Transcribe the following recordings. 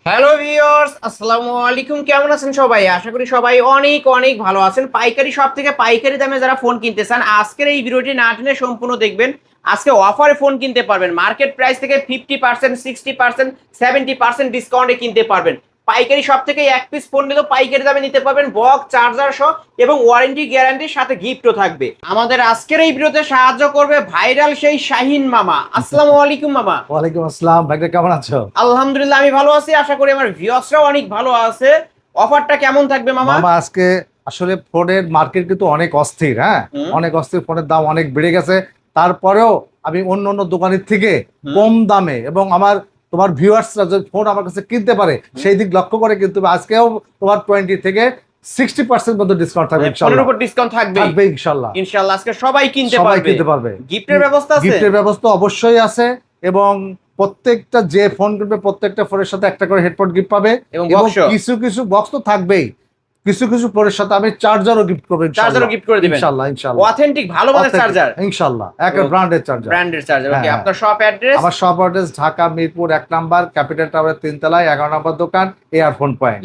Hello viewers, আসসালামু আলাইকুম। কেমন আছেন সবাই? আশা করি সবাই অনেক অনেক ভালো আছেন। পাইকারি শপ থেকে পাইকারি দামে যারা ফোন কিনতে চান, আজকের এই ভিডিওটি না টেনে সম্পূর্ণ দেখবেন। আজকে অফারে ফোন কিনতে পারবেন, মার্কেট প্রাইস থেকে 50%, 60%, 70% ডিসকাউন্টে কিনতে পারবেন। পাইকারি শপ থেকে এক পিস ফোন নিলেও পাইকারি দামে নিতে পারবেন, বক্স, চার্জার সহ, এবং ওয়ারেন্টি গ্যারান্টির সাথে গিফটও থাকবে। আমাদের আজকের এই ভিডিওতে সাহায্য করবে ভাইরাল সেই শাহিন মামা। আসসালামু আলাইকুম মামা। ওয়ালাইকুম আসসালাম। ভাইরা কেমন আছো? আলহামদুলিল্লাহ, আমি ভালো আছি। আশা করি আমার ভিউয়ার্সরাও অনেক ভালো আছে। অফারটা কেমন থাকবে মামা? মামা আজকে আসলে ফোনের মার্কেট কিন্তু অনেক অস্থির। হ্যাঁ, অনেক অস্থির, ফোনের দাম অনেক বেড়ে গেছে। তারপরেও আমি অন্য অন্য দোকানের থেকে কম দামে এবং তোমার ভিউয়ার্সরা যে ফোন আমার কাছে কিনতে পারে সেই দিক লক্ষ্য করে কিন্তু আজকেও তোমার 20 থেকে 60% মতো ডিসকাউন্ট থাকবে ইনশাআল্লাহ। ফোনের উপর ডিসকাউন্ট থাকবে ইনশাআল্লাহ। ইনশাআল্লাহ আজকে সবাই কিনতে পারবে। গিফটের ব্যবস্থা আছে? গিফটের ব্যবস্থা অবশ্যই আছে এবং প্রত্যেকটা যে ফোন কিনবে প্রত্যেকটা ফোনের সাথে একটা করে হেডফোন গিফট পাবে এবং কিছু কিছু বক্স তো থাকবেই। কিছু কিছু ফোনের সাথে আমি চার্জারও গিফট করব ইনশাআল্লাহ। চার্জারও গিফট করে দিবেন ইনশাআল্লাহ ইনশাআল্লাহ। অথেন্টিক ভালো মানের চার্জার ইনশাআল্লাহ, একটা ব্র্যান্ডের চার্জার। ওকে, আপনার শপ অ্যাড্রেস? আমার shop address Dhaka Mirpur 1 number, capital টাওয়ারের 3 তলায় 11 নম্বর দোকান, এয়ারফোন পয়েন্ট।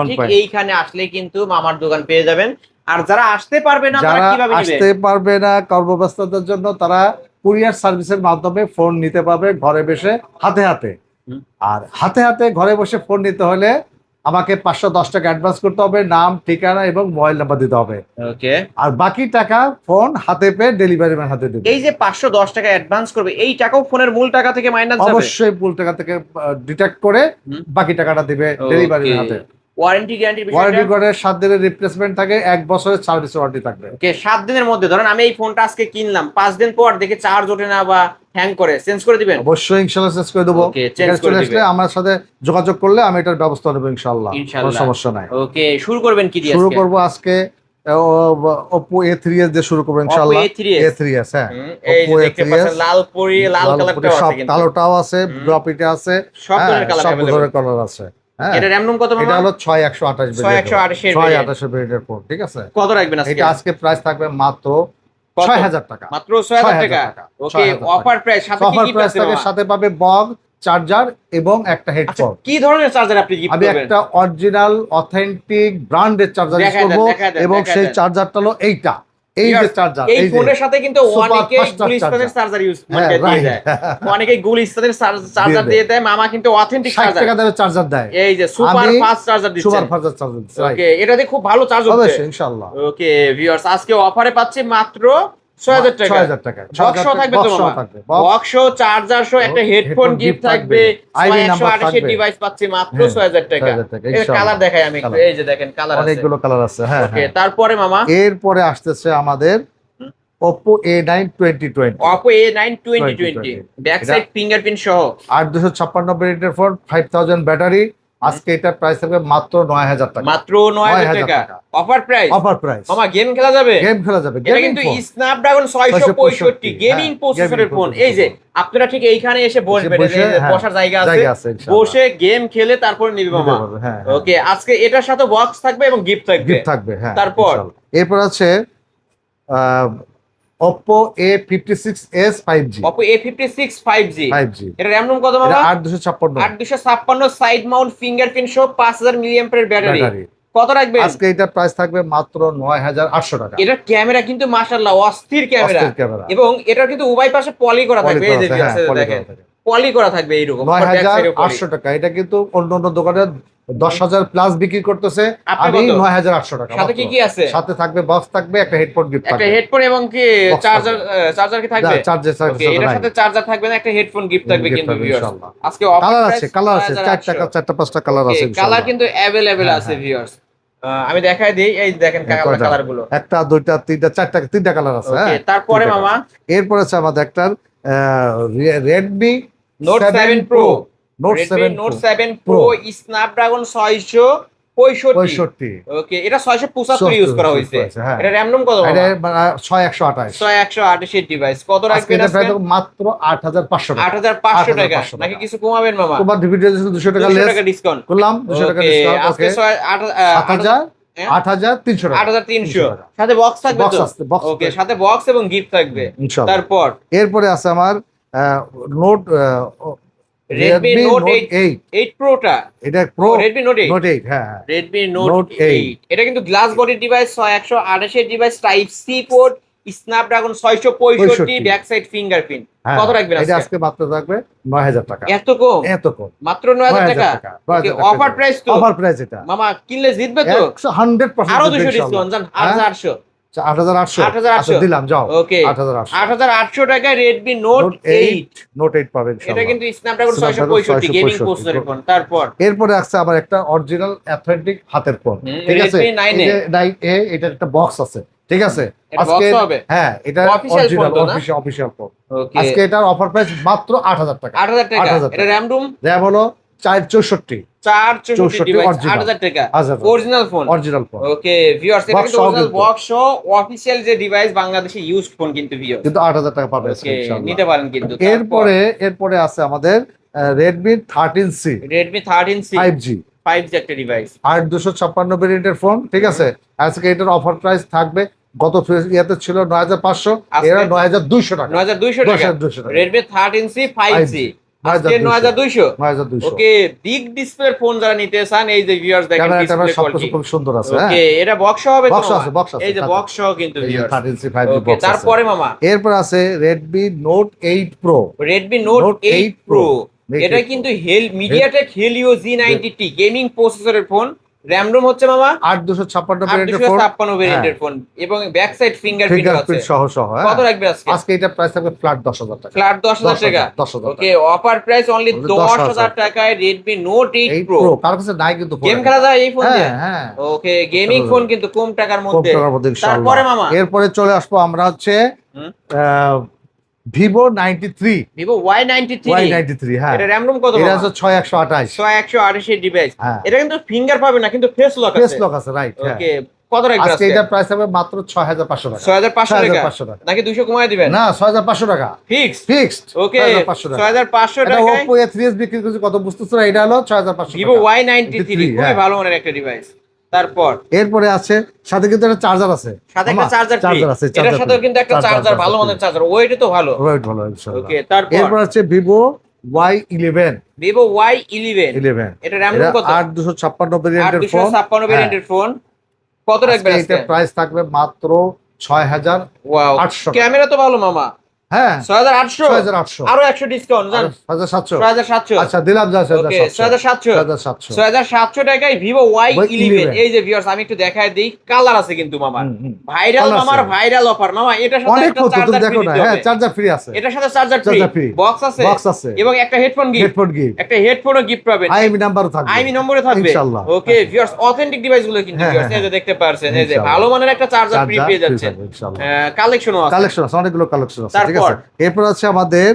ঠিক এইখানে আসলে কিন্তু মামার দোকান পেয়ে যাবেন। আর যারা আসতে পারবে না, তারা কিভাবে নেবে? আসতে পারবে না কর্মব্যস্ততার জন্য, তারা কুরিয়ার সার্ভিসের মাধ্যমে ফোন নিতে পারবে ঘরে বসে হাতে হাতে। আর হাতে হাতে ঘরে বসে ফোন নিতে হলে আমাকে 510 টাকা অ্যাডভান্স করতে হবে, নাম, ঠিকানা এবং মোবাইল নাম্বার দিতে হবে। ওকে, আর বাকি টাকা ফোন হাতে পেয়ে ডেলিভারি ম্যান হাতে দেবে। এই যে 510 টাকা অ্যাডভান্স করবে, এই টাকাও ফোনের মূল টাকা থেকে মাইনাস যাবে? অবশ্যই মূল টাকা থেকে ডিডাক্ট করে বাকি টাকাটা দিবে ডেলিভারি ম্যান হাতে। ওয়ারেন্টি গ্যারান্টি ওয়ারেন্টি করে 7 দিনের রিপ্লেসমেন্ট থাকে, 1 বছরের সার্ভিস ওয়ারেন্টি থাকবে। ওকে, 7 দিনের মধ্যে, ধরেন আমি এই ফোনটা আজকে কিনলাম, 5 দিন পর দেখে চার্জ ওঠে না বা হ্যাং করে, চেঞ্জ করে দিবেন? অবশ্যই ইনশাআল্লাহ চেঞ্জ করে দেবো। চলে আসলে আমার সাথে যোগাযোগ করলে আমি এটার ব্যবস্থা নেব ইনশাআল্লাহ, কোনো সমস্যা নাই। ওকে, শুরু করবেন কি দিয়ে? শুরু করব আজকে Oppo A3s দিয়ে শুরু করব ইনশাআল্লাহ। A3s, হ্যাঁ, Oppo A3s, লাল কালারটাও আছে, কিন্তু কালোটাও আছে, গ্রাফিটে আছে, সব ধরনের কালার আছে। হ্যাঁ, এটা র‍্যাম কত মামা? এটা হলো 6128 ভেরিয়েন্ট, ঠিক আছে। কত রাখবেন আজকে? এটা আজকে প্রাইস থাকবে মাত্র 6000 টাকা। মাত্র 6000 টাকা। ওকে, অফার প্রাইস, সাথে কি গিফট আছে? সাথে পাবে বক্স, চার্জার এবং একটা হেডফোন। কি ধরনের চার্জার আপনি গিফট করবেন? আমি একটা অরিজিনাল অথেন্টিক ব্র্যান্ডের চার্জার ইউজ করব এবং সেই চার্জারটা হলো এইটা, এই যে চার্জার। এই ফোনের সাথে কিন্তু অনেকেই গুলিস্তানের চার্জার ইউজ দিয়ে দেয়, অনেকেই গুলিস্তানের চার্জার দিয়ে দেয়। মামা কিন্তু অথেন্টিক 60 টাকা দামে চার্জার দেয়। এই যে সুপার ফাস্ট চার্জার দিচ্ছে, সুপার ফাস্ট চার্জার দিচ্ছে। ওকে, এটা দিয়ে খুব ভালো চার্জ হবে ইনশাআল্লাহ। ওকে ভিউয়ার্স, আজকে অফারে পাচ্ছি মাত্র 6000 টাকা। 6000 টাকা বক্স থাকবে তো মামা? বক্স, চার্জার সহ একটা হেডফোন গিফট থাকবে। 128 ডিভাইস পাচ্ছি মাত্র 6000 টাকা। এর কালার দেখাই আমি একটু, এই যে দেখেন কালার আছে, অনেকগুলো কালার আছে। হ্যাঁ, ওকে, তারপরে মামা এরপরে আসতেছে আমাদের Oppo A9 2020। Oppo A9 2020 back side fingerprint সহ 8256 ভেরিয়েন্টের ফোন, 5000 ব্যাটারি। আজকে এটা প্রাইস থাকবে মাত্র 9000 টাকা। মাত্র 9000 টাকা অফার প্রাইস। মামা গেম খেলা যাবে? এটা কিন্তু স্ন্যাপড্রাগন 665 গেমিং প্রসেসরের ফোন। এই যে আপনারা ঠিক এইখানে এসে বসবেন, বসার জায়গা আছে, বসে গেম খেলে তারপর নিবে মামা। ওকে, আজকে এটার সাথে বক্স থাকবে এবং গিফট থাকবে। হ্যাঁ, তারপর এরপর আছে Oppo A56s 5G। Oppo A56 5G। এটা র‍্যাম কত মামা? 8256 সাইড মাউন্ট ফিঙ্গারপ্রিন্ট সহ 5000 মিলিঅ্যাম্পিয়ার ব্যাটারি। কত রাখবে আজকে? এটা প্রাইস থাকবে মাত্র 9800 টাকা। এটা ক্যামেরা কিন্তু মাশাআল্লাহ অস্থির ক্যামেরা, এবং এটা কিন্তু উভয় পাশে পলি করা থাকবে। এই যে দেখেন পলি করা থাকবে এইরকম 9800 টাকা। এটা কিন্তু অন্য অন্য দোকানে 10,000 প্লাস বিক্রি করতেছে, আমি 9800 টাকা। সাথে কি আছে? সাথে থাকবে বক্স, থাকবে একটা হেডফোন গিফট থাকবে, একটা হেডফোন এবং কি চার্জার কি থাকবে? চার্জার, এটার সাথে চার্জার থাকবে না, একটা হেডফোন গিফট থাকবে। কিন্তু ভিউয়ার্স আজকে কালার আছে 4টা 5টা কালার আছে, কালার কিন্তু अवेलेबल আছে ভিউয়ার্স। আমি দেখাই দেই, এই দেখেন কালার গুলো, একটা, দুইটা, তিনটা, চারটা কালার আছে। হ্যাঁ, তারপরে মামা এরপর আছে আমাদের একটা Redmi Note 7 Pro। Note 7 Pro Snapdragon 665। ওকে, এটা 675 ইউজ করা হয়েছে। এটা র‍্যাম কত? এটা 6128 ডিভাইস। কত রাখবেন আজকে? মাত্র 8500 টাকা। 8500 টাকা নাকি কিছু কমাবেন মামা? তোমার ভিডিও 200 টাকা ডিসকাউন্ট করলাম, 200 টাকা ডিসকাউন্ট। আজকে 8300 টাকা। 8300 সাথে বক্স থাকবে তো? ওকে, সাথে বক্স এবং গিফট থাকবে। তারপর এরপরে আছে আমার note Redmi Redmi Note Note 8 8 Pro-টা, এটা প্রো Redmi Note 8, নোট 8 হ্যাঁ হ্যাঁ। Redmi Note Note 8 এটা কিন্তু গ্লাস বডি ডিভাইস, 128 এর device, type C port, Snapdragon 665, back side fingerprint. হ্যাঁ, কত রাখবেন এটা আজকে? আজকে মাত্র থাকবে 9000 টাকা। এত কম? এত কম, মাত্র 9000 টাকা। 9000 টাকা। অফার প্রাইস তো, অফার প্রাইস এটা মামা কিনলে জিতবে তো। 100% আরো 200 ডিসকাউন্ট জান, 8800। 8800 8800 আচ্ছা দিলাম, যাও। ওকে 8800 8800 টাকায় Redmi Note 8। নোট 8 পাবেন এটা ইনশাআল্লাহ। কিন্তু স্ন্যাপড্রাগন Snapdragon 665 গেমিং 665 প্রসেসরের ফোন। তারপর এরপরে আসছে আবার একটা অরিজিনাল অথেন্টিক হাতের ফোন, হুম, ঠিক আছে? Redmi 9A। এই যে 9A, এটার একটা বক্স আছে, ঠিক আছে? এটা আজকে box হবে? হ্যাঁ, এটা Official phone অরিজিনাল তো না? Official phone. ওকে আজকে এটার অফার প্রাইস মাত্র 8000 টাকা। 8000 টাকা। 8000 এটা RAM রুম RAM হলো 464 464 ডিভাইস, original। 8000 টাকা 8000 original phone. Original phone, okay viewers, এটা Box কিন্তু সহ অরিজিনাল কিন্তু। বক্স সহ অফিশিয়াল যে ডিভাইস, বাংলাদেশে ইউজড ফোন কিন্তু ভিউয়ার্স। কিন্তু 8000 টাকা পাবে ওকে ইনশাআল্লাহ। নিতে পারেন কিন্তু। এরপরে আছে আমাদের Redmi 13C Redmi 13C 5G 5G একটা ডিভাইস। 8256 ভেরিয়েন্টের ফোন, ঠিক আছে? আজকে এটার অফার প্রাইস থাকবে, গত ইয়াতে ছিল 9500, আজকে এরা 9200 টাকা। 9200 টাকা। 9200 টাকা। Redmi 13C 5G আজকে 9200। 9200 ওকে বিগ ডিসপ্লে ফোন যারা নিতে চান, এই যে ভিউয়ার্স দেখেন ক্যামেরা ডিসপ্লে সবকিছু কোয়ালিটি। খুব সুন্দর আছে। হ্যাঁ, ওকে এটা বক্স হবে তো? Box মামা? আছে, box আছে, এই যে আছে। বক্স সহ কিন্তু এই যে ভিউয়ার্স। 13C 5G ওকে বক্স আছে। তারপরে মামা এরপর আছে Redmi Note 8 Pro। Redmi Note Note 8 8 Pro, Note এটা 8 Pro। কিন্তু MediaTek Helio G90T গেমিং প্রসেসরের ফোন। RAM রোম হচ্ছে মামা 8256 ভেরিয়েন্টের ফোন, 8256 ভেরিয়েন্টের ফোন, এবং ব্যাক সাইড ফিঙ্গারপ্রিন্ট আছে। ফিঙ্গারপ্রিন্ট সহ হ্যাঁ। কত রাখবে আজকে? আজকে এটা প্রাইস থাকবে ফ্ল্যাট 10000 টাকা। ফ্ল্যাট 10000 টাকা। 10,000 টাকা। ওকে অফার প্রাইস অনলি 10000 টাকায় Redmi Note 8 Pro। কার কাছে নাই কিন্তু ফোন। গেম খেলা যায় এই ফোন দিয়ে? হ্যাঁ হ্যাঁ, ওকে গেমিং ফোন কিন্তু কম টাকার কম মধ্যে। টাকার মধ্যে ইনশাআল্লাহ। তারপরে মামা এরপরে চলে আসবো আমরা হচ্ছে হুম? Vivo 93 Vivo Y93। Y93 হ্যাঁ। এটা RAM রোম কত এটা মামা? হচ্ছে 6128 128 এর ডিভাইস। হ্যাঁ। এটা কিন্তু ফিঙ্গার পাবে না, কিন্তু ফেস লক ফেস আছে। লক আছে, রাইট হ্যাঁ। ওকে কত রাখবে আজকে আজকে? এটা প্রাইস হবে মাত্র 6500 টাকা। 6500 টাকা 6500 টাকা। নাকি 200 কমায় দিবেন? না, 6500 টাকা ফিক্সড। ফিক্সড। ওকে 6500 টাকা। 6500 এটা টাকায় Oppo A3s বিক্রি করছে কত বুঝতেছ না? এটা হলো 6500 Vivo টাকা। Y93 খুবই হ্যাঁ। ভালো মানের একটা ডিভাইস। তারপর এরপরে আছে সাথে কিন্তু একটা চার্জার আছে, সাথে একটা মামা, চার্জার আছে, এটার সাথেও কিন্তু একটা চার্জার, ভালো মানের চার্জার, ওইটা তো ভালো। রাইট, ভালো ইনশাআল্লাহ। ওকে তারপর এরপর আছে Vivo Y11 Vivo Y11। 11 এটা RAM রোম কত? 8256 ভেরিয়েন্টের ফোন। 8256 ভেরিয়েন্টের ফোন। কত রাখবেন আজকে আজকে? এটা প্রাইস থাকবে মাত্র 6800 ওয়াও 800 ক্যামেরা তো ভালো মামা। হ্যাঁ 6800 6800 আরো 100 ডিসকাউন্ট জান, 6700 6700। আচ্ছা দিলাম যা ওকে 6700 6700 6700 টাকায় Vivo Y11। এই যে ভিউয়ার্স আমি একটু দেখায় দেই, কালার আছে কিন্তু মামা, ভাইরাল Colour মামার আছে। ভাইরাল অফার মামা। এটার সাথে অনেক একটা ফটো তুমি চার্জার দেখো ফ্রি না, দিতে হ্যাঁ হবে। চার্জার ফ্রি আছে, এটার সাথে charger Charger free, free। Box আছে, বক্স আছে, এবং একটা হেডফোন গিফট, হেডফোন গিফট, একটা হেডফোনও গিফট পাবেন। আইএমই নাম্বারও থাকবে, আইমি নম্বরে থাকবে ইনশাআল্লাহ। ওকে ভিউয়ার্স অথেন্টিক ডিভাইস গুলো কিন্তু হ্যাঁ, ভিউয়ার্স হ্যাঁ, এই যে দেখতে পারছেন, এই যে ইনশাআল্লাহ। ভালো মানের একটা চার্জার ফ্রি পেয়ে যাচ্ছেন। ইনশাআল্লাহ। কালেকশনও আছে। কালেকশন আছে, অনেকগুলো কালেকশন আছে, ঠিক তারপর? আছে? এরপর আছে আমাদের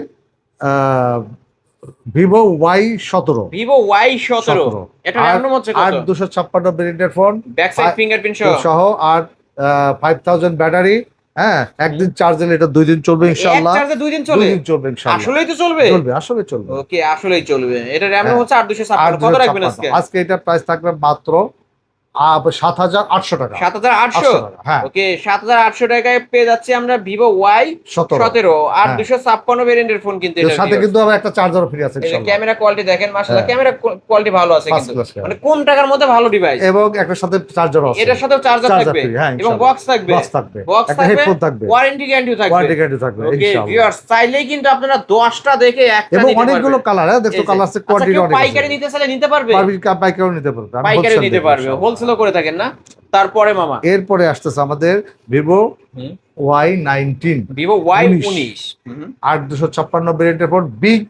Vivo Y17 Vivo Y17। এটা RAM রোম হচ্ছে কত? 8256 ভেরিয়েন্টের ফোন, ব্যাক সাইড ফিঙ্গারপ্রিন্ট সহ আর 5000 ব্যাটারি। হ্যাঁ, একদিন চার্জ দিলে এটা 2 দিন চলবে ইনশাআল্লাহ। এক চার্জে 2 দিন চলে? 2 দিন চলবে ইনশাআল্লাহ। আসলেই তো চলবে? চলবে, আসলে চলবে। ওকে আসলেই চলবে। এটা RAM রোম হ্যাঁ। হচ্ছে 8256। কত রাখবেন আজকে? আজকে এটা প্রাইস থাকবে মাত্র 7800 টাকা। 7800। হ্যাঁ। ওকে 7800 টাকায় পেয়ে যাচ্ছি আমরা Vivo Y17 আর হ্যাঁ। 256 ভেরিয়েন্টের ফোন কিন্তু এর এটা সাথে কিন্তু আবার একটা চার্জারও ফ্রি আছে ইনশাআল্লাহ। ক্যামেরা কোয়ালিটি দেখেন মাশাআল্লাহ, হ্যাঁ। ক্যামেরা কোয়ালিটি ভালো আছে First কিন্তু, class camera। মানে কম টাকার মধ্যে ভালো ডিভাইস। এবং একটা সাথে চার্জারও আছে, এটার সাথেও চার্জার থাকবে free, হ্যাঁ, এবং ইনশাআল্লাহ। বক্স থাকবে, বক্স থাকবে, বক্স একটা থাকবে, হেডফোন থাকবে, ওয়ারেন্টি গ্যারান্টিও থাকবে। ওয়ারেন্টি গ্যারান্টি থাকবে ওকে ইনশাআল্লাহ। ভিউয়ার্স চাইলেই কিন্তু আপনারা 10টা দেখে একটা এবং নিতে অনেকগুলো পারবেন। কালার, হ্যাঁ দেখো এই যে। কালার আছে, আচ্ছা, কোয়ান্টিটি কেউ অনেক আছে। পাইকারি নিতে চাইলে নিতে পারবে? পাইকারিও নিতে পারবে, আমি পাইকারি wholesale নিতে দেব পারবে, ইনশাআল্লাহ। হোলসেলও করে থাকেন না? তারপরে মামা এরপরে আসতেছে আমাদের Vivo Y19 Vivo Y19 8256 ভেরিয়েন্টের ফোন, বিগ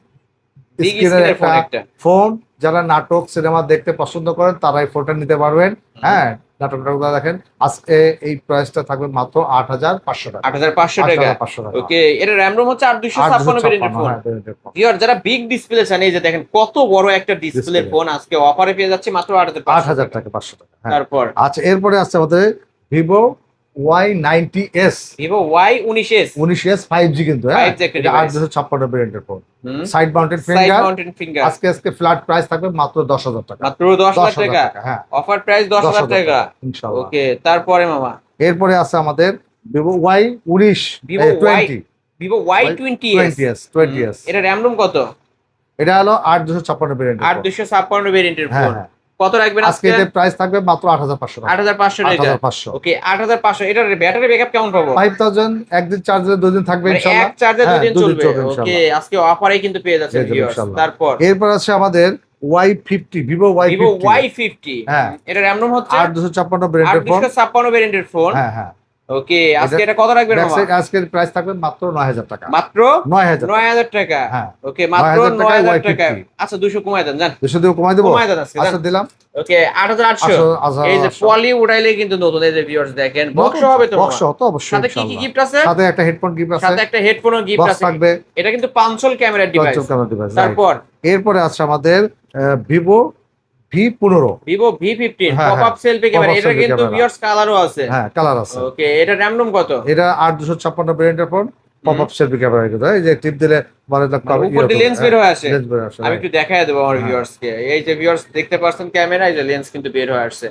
Big স্ক্রিনের screen-এর ফোন একটা একটা। ফোন। যারা নাটক সিনেমা দেখতে পছন্দ করেন তারা এই ফোনটা নিতে পারবেন। হ্যাঁ, নাটকটা দেখেন। আজকে এই প্রাইসটা থাকবে মাত্র 8500 টাকা। 8500 টাকা। 8500 টাকা। ওকে এটা RAM রোম হচ্ছে 8256 ভেরিয়েন্টের ফোন। হ্যাঁ, ভেরিয়েন্টের ফোন। ভিউয়ার যারা বিগ ডিসপ্লে চান, এই যে দেখেন কত বড় একটা ডিসপ্লে Display। ফোন আজকে অফারে পেয়ে যাচ্ছে মাত্র 8000 টাকা, 500 টাকা। হ্যাঁ। তারপর আচ্ছা, এরপরে আছে আমাদের Vivo Y90s Vivo Y19s 19s 5G কিন্তু, হ্যাঁ 5G একটা এটা device। 8256 ভেরিয়েন্টের phone, side mounted side finger. Mounted finger. আজকে ফ্ল্যাট প্রাইস থাকবে মাত্র 10000 টাকা। মাত্র 10000 টাকা। হ্যাঁ, অফার প্রাইস 10000 টাকা। ইনশাআল্লাহ। ওকে তারপরে মামা এরপরে আছে আমাদের Vivo Y19 Vivo এই 20 Vivo Y20s 20s এটা RAM রোম কত? এটা হলো 8256 ভেরিয়েন্ট। 8256 ভেরিয়েন্টের হ্যাঁ ফোন। হ্যাঁ। কত রাখবেন আজকে এর প্রাইস থাকবে মাত্র 8500 টাকা। 8500 টাকা। 8500। ওকে 8500। এটার ব্যাটারি ব্যাকআপ কেমন পাবো? 5000 একদিন চার্জে 2 দিন থাকবে মানে ইনশাআল্লাহ। এক চার্জে 2 দিন হ্যাঁ, 2 দিন চলবে। চলবে ওকে ইনশাআল্লাহ। আজকে অফারে কিন্তু পেয়ে যাচ্ছেন পেয়ে যাবেন ভিউয়ার্স। ইনশাআল্লাহ। তারপর এরপর আছে আমাদের Y50 Vivo Vivo Y50। Y50। হ্যাঁ। এটা র‍্যাম রোম হচ্ছে 8256 ভেরিয়েন্টের ফোন। 8256 ভেরিয়েন্টের ফোন। হ্যাঁ হ্যাঁ। ওকে আজকে এটা কত রাখবেন মামা? আজকের প্রাইস থাকবে মাত্র 9000 টাকা। মাত্র 9000 টাকা। হ্যাঁ। ওকে মাত্র 9000 9000 টাকা। Y50 আচ্ছা 200 কমায় দেন জান। 200 দিয়ে কমাই দেবো। কমায় দেন আজকে আচ্ছা দিলাম। ওকে 8800। এই যে পলি উড়াইলে কিন্তু নতুন। এই যে ভিউয়ার্স দেখেন বক্স হবে তো। বক্স তো অবশ্যই সাথে কি কি ইনশাআল্লাহ। গিফট আছে? সাথে একটা হেডফোন গিফট আছে। সাথে একটা হেডফোনও গিফট বক্স আছে। থাকবে। এটা কিন্তু 500 ক্যামেরার ডিভাইস। 500 camera device. তারপর এরপরে আছে আমাদের Vivo V15। Vivo V15 হ্যাঁ, পপ আপ হ্যাঁ। Selfie camera. Pop-up এটা selfie কিন্তু camera। ভিউয়ার্স কালারও আছে। হ্যাঁ কালার আছে। ওকে এটা র‍্যাম রোম কত? এটা 8256 ভেরিয়েন্টের phone. Pop up selfie camera কিন্তু এই যে টিপ দিলে মানে উপর দিয়ে লেন্স বের হয়ে আসে। লেন্স বের হয়ে আসে। আমি একটু দেখায় দেবো আমার হ্যাঁ। ভিউয়ার্স কে। এই যে ভিউয়ার্স দেখতে পাচ্ছেন ক্যামেরা, এই যে লেন্স কিন্তু বের হয়ে আসছে।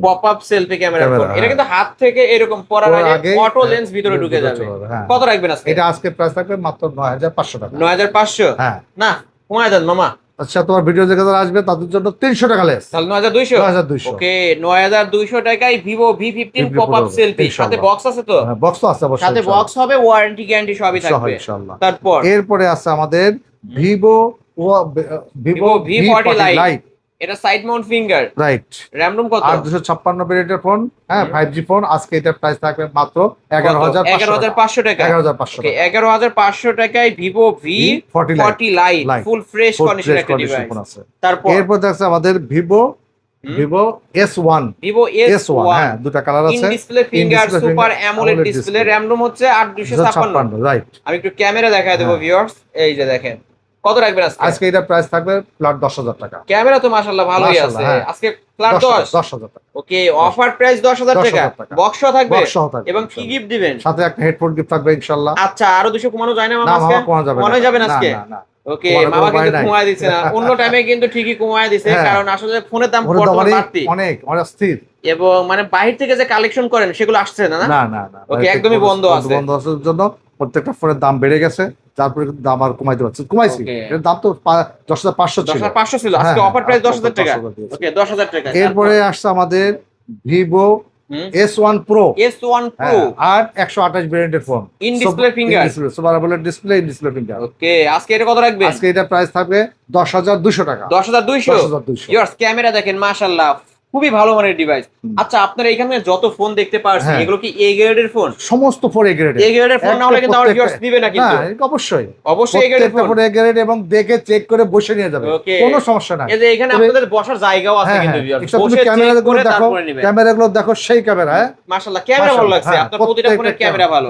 Pop up selfie camera phone. এটা কিন্তু হাত থেকে এরকম পরার আগে অটো লেন্স ভিতরে ঢুকে যাবে। কত রাখবেন আজকে? এটা আজকে প্রাইস থাকবে মাত্র 9500 টাকা। 9500। হ্যাঁ। না কমায় দেন মামা। আচ্ছা তোমার ভিডিও দেখে যারা আসবে তাদের জন্য 300 টাকা লেস। তাহলে 9200। 9200। ওকে 9200 টাকায় Vivo V15 pop up selfie. সাথে বক্স আছে তো? হ্যাঁ বক্স তো আছে অবশ্যই। সাথে বক্স হবে, ওয়ারেন্টি গ্যারান্টি সবই থাকবে ইনশাআল্লাহ। তারপর এরপরে আছে আমাদের Vivo V40 Lite। Lite। এটা side Mount finger. Right. RAM ROM কত? 8256 ভেরিয়েন্টের ফোন। হ্যাঁ 5G ফোন। আজকে এটার প্রাইস থাকবে মাত্র 11500 টাকা। 11500 টাকা। 11500 টাকায় Vivo V40 Lite full fresh condition একটা ডিভাইস। তারপর এরপর আছে আমাদের Vivo S1। Vivo S1। হ্যাঁ দুটো কালার আছে। In display finger super AMOLED display. RAM ROM হচ্ছে 8256। রাইট। আমি একটু ক্যামেরা দেখায় দেবো ভিউয়ার্স। এই যে দেখেন কত রাখবেন আজকে? আজকে এটা প্রাইস থাকবে ফ্ল্যাট 10000 টাকা। ক্যামেরা তো মাশাআল্লাহ ভালোই আছে। আজকে ফ্ল্যাট 10000 টাকা। ওকে অফার প্রাইস 10000 টাকা। বক্সও থাকবে এবং কি গিফট দিবেন? সাথে একটা হেডফোন গিফট থাকবে ইনশাআল্লাহ। আচ্ছা আরো 200 কমানো যায় না মামা না আজকে? কমানো যাবে না। কমানো যাবে না আজকে? না না। ওকে মামা কিন্তু কমায় দিছে না। অন্য টাইমে কিন্তু ঠিকই কমায় দিছে কারণ আসলে ফোনের দাম বর্তমানে বাড়তি। অনেক অস্থির। এবং মানে বাহির থেকে যে কালেকশন করেন সেগুলো আসছে না। না না না। ওকে একদমই বন্ধ আছে। বন্ধ আসার জন্য প্রত্যেকটা ফোনের দাম বেড়ে গেছে। তারপরে কিন্তু দাম আর কমাইতে পারছি। কমাইছি। এর দাম তো 10500 ছিল। 10500 ছিল। আজকে অফার প্রাইস 10000 টাকা। ওকে 10000 টাকা। এরপরে আসছে আমাদের Vivo S1 Pro। S1 Pro আর 128 ভেরিয়েন্টের phone. In display finger. Super AMOLED display, in display finger. Okay আজকে এটা কত রাখবেন? আজকে এটা প্রাইস থাকবে 10200 টাকা। 10200। ইয়ার্স ক্যামেরা দেখেন মাশাআল্লাহ খুবই ভালো মানের ডিভাইস। আচ্ছা আপনারা এখানে যত ফোন দেখতে পাচ্ছেন এগুলো কি এ গ্রেডের ফোন? সমস্ত ফোন এ গ্রেডের। এ গ্রেডের ফোন না হলে কিন্তু আমার ভিউয়ার্স দিবে না কিন্তু। না অবশ্যই অবশ্যই এ গ্রেডের ফোন। এ গ্রেড এবং দেখে চেক করে বসে নিয়ে যাবে। কোনো সমস্যা নাই। এই যে এখানে আপনাদের বসার জায়গাও আছে কিন্তু ভিউয়ার্স। বসে চেক করে তারপরে নেবেন। ক্যামেরাগুলো দেখো সেই ক্যামেরা। মাশাআল্লাহ ক্যামেরা ভালো লাগছে। আপনার প্রতিটা ফোনের ক্যামেরা ভালো।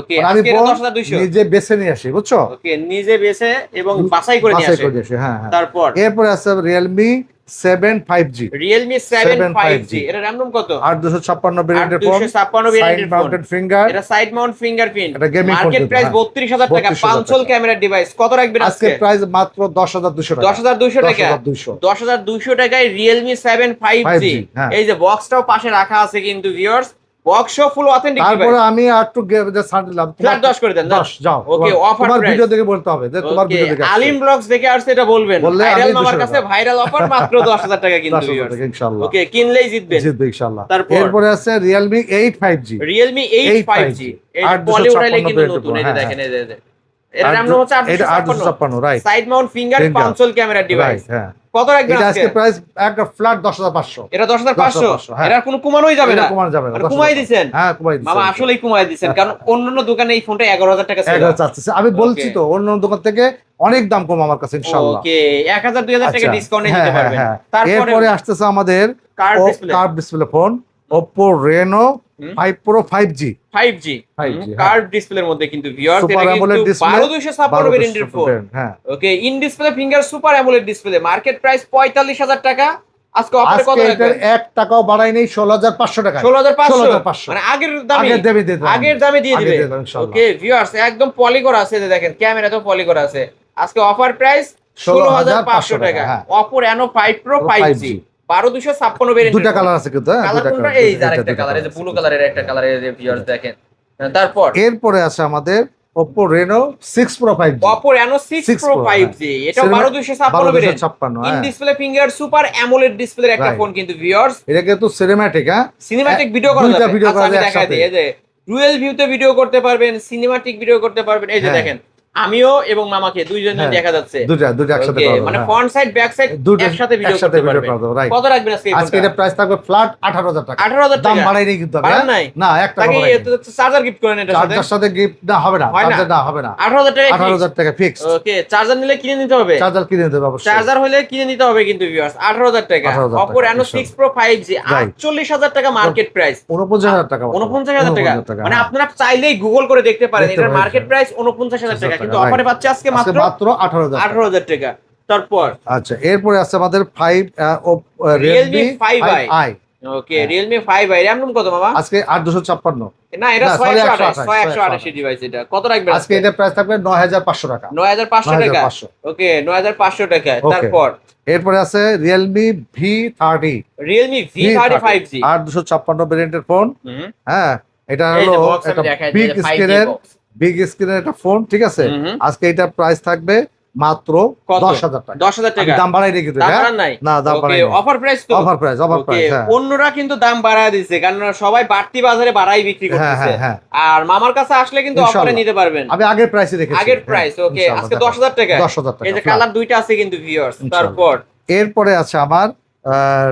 ওকে আজকে 10200 নিজে বেছে নিয়ে আসি বুঝছো? ওকে নিজে বেছে এবং বাছাই করে নিয়ে আসে। হ্যাঁ। তারপর এরপর আছে Realme 7 5G। Realme 7 5G। এটা র‍্যাম রোম কত? 8256 ভেরিয়েন্টের ফোন। 8256 ভেরিয়েন্টের ফোন। Mounted finger. এটা সাইড মাউন্ট ফিঙ্গারপ্রিন্ট। এটা গেমিং ফোন। মার্কেট প্রাইস 32000 টাকা। 500 ক্যামেরা ডিভাইস। কত রাখবেন আজকে? আজকে প্রাইস মাত্র 10200 টাকা। 10200 টাকা। 10200 টাকায় Realme 7 5G। এই যে বক্সটাও পাশে রাখা আছে কিন্তু ভিউয়ার্স। বক্সও ফুল অথেন্টিক ডিভাইস। তারপরে আমি একটু ছাড় দিলাম। ফ্ল্যাট 10 করে দেন। 10 যাও। ওকে অফার তোমার প্রাইস। ভিডিও দেখে বলতে হবে যে তোমার ভিডিও দেখে আলিম ব্লগস দেখে আসছে এটা বলবেন। ভাইরাল মামার কাছে ভাইরাল অফার মাত্র 10000 টাকা কিন্তু ভিউয়ার্স। ইনশাআল্লাহ। ওকে কিনলেই জিতবেন। জিতবে ইনশাআল্লাহ। তারপর এরপরে আছে Realme 8 5G। Realme 8 5G। এই পলি উঠাইলে কিন্তু নতুন। এই যে দেখেন এই যে এর RAM হচ্ছে 856 right. Side Mount finger 500 camera device. হ্যাঁ। কত রাখবেন আজকে? আজকে প্রাইস একটা ফ্ল্যাট 10500। এটা 10500। এর কোনো কমানোই যাবে না। কমানো যাবে না। কমাই দিবেন? হ্যাঁ কমাই দিবেন। মামা আসলেই কমাই দিবেন কারণ অন্যান্য দোকানে এই ফোনটা 11000 টাকা ছিল। 11000 চাচ্ছে। আমি বলছি তো অন্য দোকান থেকে অনেক দাম কম আমার কাছে ইনশাআল্লাহ। ওকে 1000 2000 টাকা ডিসকাউন্টে দিতে পারবেন। এরপরে আসতেছে আমাদের curve display phone Oppo Reno 5 Pro 5G। 5G curve ডিসপ্লের মধ্যে কিন্তু ভিউয়ার্স এটা কিন্তু 12256 ভেরিয়েন্টের ফোন। হ্যাঁ okay in display finger super AMOLED display. Market price 45000 টাকা। আজকে অফারে কত রাখবেন? 1 টাকাও বাড়াই নেই 16500 টাকা। 16500 মানে আগের দামে দিয়ে দিবে। ওকে ভিউয়ার্স একদম পলি করা আছে যে দেখেন ক্যামেরা তো পলি করা আছে। আজকে অফার প্রাইস 16500 টাকা। Oppo Reno 5 Pro 5G 12256 variant. দুটো কালার আছে কিন্তু। কালার কোনটা? এই যে আরেকটা কালার, এই যে ব্লু কালারের একটা কালার, এই যে ভিউয়ার্স দেখেন। তারপর এরপরে আছে আমাদের Oppo Reno 6 Pro 5G Oppo Reno 6 6 Pro Pro, 5G এটা Cinema- 12256 ভেরিয়েন্ট 12256 ইন হ্যাঁ ডিসপ্লে ফিঙ্গার সুপার অ্যামোলেড ডিসপ্লের একটা Right. ফোন কিন্তু ভিউয়ার্স এটা কিন্তু সিনেম্যাটিক হ্যাঁ সিনেম্যাটিক ভিডিও করা দুইটা যাবে ভিডিও আচ্ছা করা আমি যায় দেখাই একসাথে। দিই এই যে ডুয়াল ভিউতে ভিডিও করতে পারবেন সিনেম্যাটিক ভিডিও করতে পারবেন এই যে হ্যাঁ। দেখেন আমিও এবং মামাকে দুইজনে হ্যাঁ। দেখা যাচ্ছে দুইটা একসাথে Okay, করা যাবে, মানে হ্যাঁ। ফ্রন্ট সাইড ব্যাক সাইড দুটো একসাথে ভিডিও একসাথে করতে ভিডিও পারবেন করা যাবে, right. কত রাখবেন আজকে এই আজকে ফোনটা? এটা প্রাইস থাকবে ফ্ল্যাট 18,000 টাকা 18,000 দাম টাকা বাড়াইনি কিন্তু আমি, বাড়ান হ্যাঁ? নাই? না এক টাকা তাকে বাড়াইনি। চার্জার গিফট করেন এটার সাথে চার্জার সাথে গিফট না হবে না, হয় না? চার্জার না হবে না। 18,000 টাকা 18,000 টাকা ফিক্স। ওকে চার্জার নিলে কিনে নিতে হবে চার্জার কিনে দেবে অবশ্যই। চার্জার হলে কিনে নিতে হবে কিন্তু ভিউয়ার্স 18,000 টাকা 18,000 Oppo টাকা, Reno 6 Pro 5G Right. 48,000 টাকা মার্কেট প্রাইস 49,000 টাকা। 49,000 টাকা 49,000 মানে হ্যাঁ। আপনারা চাইলেই গুগল করে দেখতে পারেন দেখতে এটার পারেন, মার্কেট হ্যাঁ। প্রাইস 49,000 টাকা কিন্তু Right. অফারে পাচ্ছে আজকে আজকে মাত্র মাত্র 18,000 টাকা। 18,000 টাকা তারপর আচ্ছা এরপরে আছে আমাদের 5 Realme Realme 5i 5i ওকে হ্যাঁ। Realme 5i RAM রুম কত মামা আজকে 8,256। না এটা না, sorry, 628 ডিভাইস এটা কত রাখবেন আজকে এটা প্রাইস থাকবে 9,500 টাকা। 9,500 টাকা 9,500 ওকে 9,500 টাকা Okay. তারপর এরপরে আছে Realme V30 Realme V30 5G 8,256 ভেরিয়েন্টের ফোন। হুম হ্যাঁ এটা এই যে হলো box আমি একটা দেখাই বিগ দিই, 5G স্ক্রিনের box। একটা ফোন, ঠিক আছে। হুম। আজকে এটা প্রাইস থাকবে মাত্র কত? 10,000 টাকা। 10,000 টাকা আমি দাম বাড়াই রেখে দাম বাড়ান নাই না দাম ওকে বাড়াই অফার প্রাইস তো অফার প্রাইস ওকে অন্যরা কিন্তু দাম বাড়ায় দিচ্ছে কারণ সবাই বাড়তি বাজারে বাড়াই বিক্রি হ্যাঁ করতেছে হ্যাঁ হ্যাঁ আর মামার কাছে আসলে কিন্তু অফারে ইনশাআল্লাহ। নিতে পারবেন আমি আগের প্রাইসে রেখেছি। আগের প্রাইস ওকে আজকে 10,000 টাকা 10,000 টাকা এই যে flat। কালার দুইটা আছে কিন্তু ভিউয়ার্স ইনশাআল্লাহ। তারপর এরপরে আছে আমার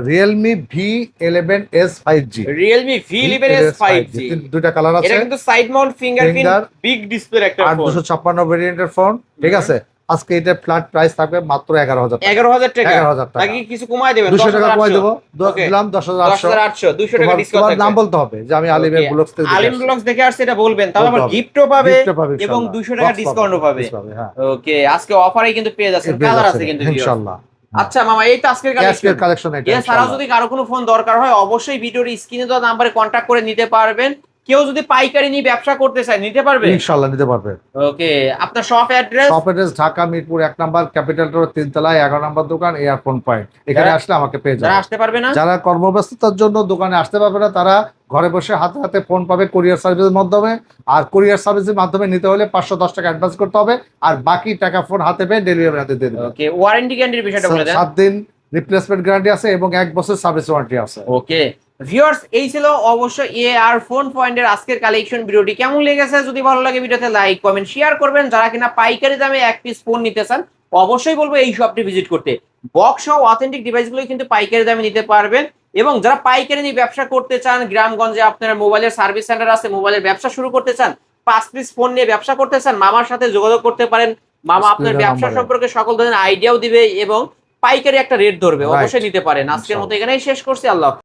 Realme V11s 5G। Realme V11s 5G দুইটা কালার এটা আছে। কিন্তু side Mount fingerprint Finger, big display একটা ফোন 8,256 ভেরিয়েন্টের ফোন, ঠিক আছে। আজকে এটা ফ্ল্যাট প্রাইস থাকবে মাত্র 11,000 টাকা। 11,000 টাকা 11,000 টাকা। নাকি কিছু কমায় দেবেন 200 টাকা কমাই 10,800 দেবো, Okay. দিলাম 10,800। 10,800 200 টাকা তোমার ডিসকাউন্ট নাম বলতে হবে যে আমি আলিমের ব্লগস থেকে আলিম ব্লগস দেখে আসছে এটা বলবেন তাহলে বলতে আবার হবে। গিফটও পাবে Gift ও পাবে এবং ইনশাআল্লাহ। 200 টাকা Box ডিসকাউন্টও পাবে হ্যাঁ ওকে আজকে অফারে কিন্তু পেয়ে যাচ্ছেন কালার আছে কিন্তু viewers। ইনশাআল্লাহ। আচ্ছা মামা এই তো আজকের আজকের কালেকশন কালেকশন এটা এছাড়াও ইনশাআল্লাহ। যদি কারো কোনো ফোন দরকার হয় অবশ্যই ভিডিওর স্ক্রিনে দেওয়া নাম্বারে কন্ট্যাক্ট করে নিতে পারবেন কেউ যদি পাইকারি নিয়ে ব্যবসা করতে চায় নিতে পারবে ইনশাআল্লাহ নিতে পারবে। ওকে আপনার shop address shop address Dhaka Mirpur 1 number capital road 3 তলায় 11 নাম্বার দোকান এয়ারফোন পয়েন্ট। এখানে যারা- আসলে আমাকে পেয়ে যারা যাবে। আসতে পারবে না যারা কর্মব্যস্ততার জন্য দোকানে আসতে পারবে না তারা ঘরে বসে হাতে হাতে ফোন পাবে কুরিয়ার সার্ভিসের মাধ্যমে। আর কুরিয়ার সার্ভিসের মাধ্যমে নিতে হলে 510 টাকা অ্যাডভান্স করতে হবে আর বাকি টাকা ফোন হাতে পেয়ে ডেলিভারি হাতে দিয়ে দেবে। ওকে ওয়ারেন্টি গ্যারান্টির বিষয়টা বলে দেন 7 দিন রিপ্লেসমেন্ট গ্যারান্টি আছে এবং 1 বছর সার্ভিস ওয়ারেন্টি আছে। ওকে ভিউয়ার্স এই ছিল অবশ্যই আর ফোন পয়েন্টের আজকের কালেকশন ভিডিওটি কেমন লেগেছে যদি ভালো লাগে ভিডিওতে লাইক কমেন্ট শেয়ার করবেন যারা কিনা পাইকারি দামে এক পিস ফোন নিতে চান অবশ্যই বলবো এই শপটি ভিজিট করতে বক্স সহ অথেন্টিক ডিভাইসগুলো কিন্তু পাইকারি দামে নিতে পারবেন এবং যারা পাইকারি নিয়ে ব্যবসা করতে চান গ্রামগঞ্জে আপনার মোবাইলের সার্ভিস সেন্টার আছে মোবাইলের ব্যবসা শুরু করতে চান 5 পিস ফোন নিয়ে ব্যবসা করতে চান মামার সাথে যোগাযোগ করতে পারেন মামা আপনার Screen এর ব্যবসা number-এ। সম্পর্কে সকল ধরনের আইডিয়াও দিবে এবং পাইকারি একটা রেট ধরবে Right. অবশ্যই নিতে পারেন আজকের মতো এখানেই শেষ করছি আল্লাহ হাফেজ।